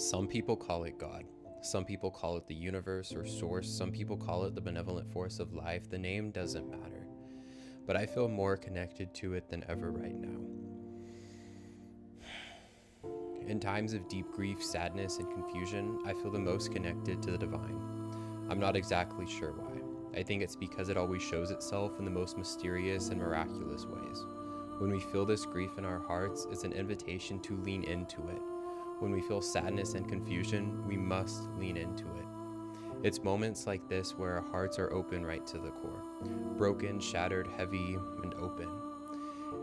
Some people call it God. Some people call it the universe or source. Some people call it the benevolent force of life. The name doesn't matter. But I feel more connected to it than ever right now. In times of deep grief, sadness, and confusion, I feel the most connected to the divine. I'm not exactly sure why. I think it's because it always shows itself in the most mysterious and miraculous ways. When we feel this grief in our hearts, it's an invitation to lean into it. When we feel sadness and confusion, we must lean into it. It's moments like this where our hearts are open right to the core, broken, shattered, heavy, and open.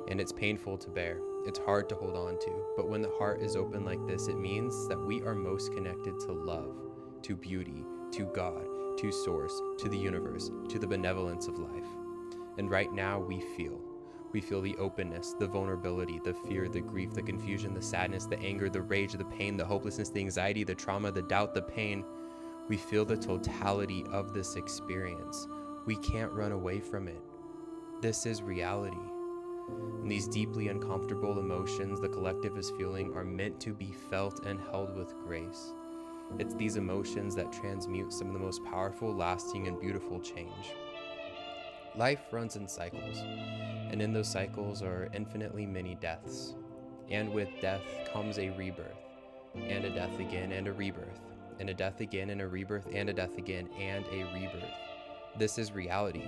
And it's painful to bear. It's hard to hold on to. But when the heart is open like this, it means that we are most connected to love, to beauty, to God, to source, to the universe, to the benevolence of life. And right now we feel the openness, the vulnerability, the fear, the grief, the confusion, the sadness, the anger, the rage, the pain, the hopelessness, the anxiety, the trauma, the doubt, the pain. We feel the totality of this experience. We can't run away from it. This is reality. And these deeply uncomfortable emotions the collective is feeling are meant to be felt and held with grace. It's these emotions that transmute some of the most powerful, lasting, and beautiful change. Life runs in cycles, and in those cycles are infinitely many deaths. And with death comes a rebirth, and a death again, and a rebirth, and a death again, and a rebirth, and a death again, and a rebirth. This is reality.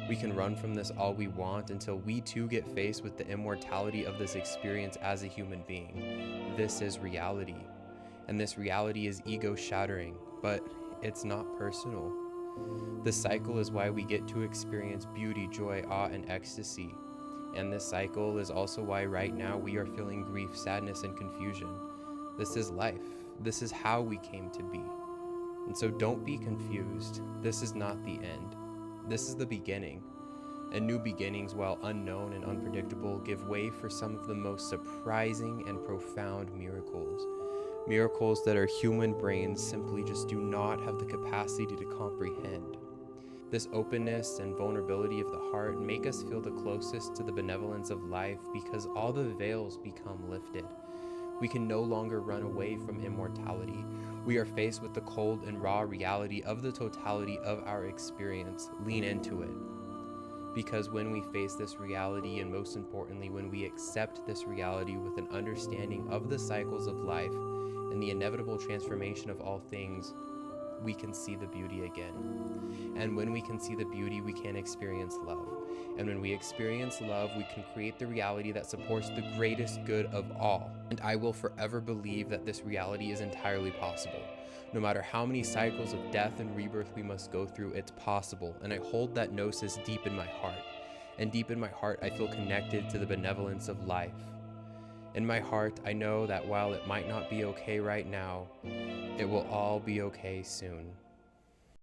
We can run from this all we want until we too get faced with the immortality of this experience as a human being. This is reality. And this reality is ego-shattering, but it's not personal. This cycle is why we get to experience beauty, joy, awe, and ecstasy. And this cycle is also why right now we are feeling grief, sadness, and confusion. This is life. This is how we came to be. And so don't be confused. This is not the end. This is the beginning. And new beginnings, while unknown and unpredictable, give way for some of the most surprising and profound miracles. Miracles that our human brains simply just do not have the capacity to comprehend. This openness and vulnerability of the heart make us feel the closest to the benevolence of life because all the veils become lifted. We can no longer run away from immortality. We are faced with the cold and raw reality of the totality of our experience. Lean into it. Because when we face this reality, and most importantly, when we accept this reality with an understanding of the cycles of life and the inevitable transformation of all things, we can see the beauty again. And when we can see the beauty, we can experience love. And when we experience love, we can create the reality that supports the greatest good of all. And I will forever believe that this reality is entirely possible. No matter how many cycles of death and rebirth we must go through, it's possible. And I hold that gnosis deep in my heart. And deep in my heart, I feel connected to the benevolence of life. In my heart, I know that while it might not be okay right now, it will all be okay soon.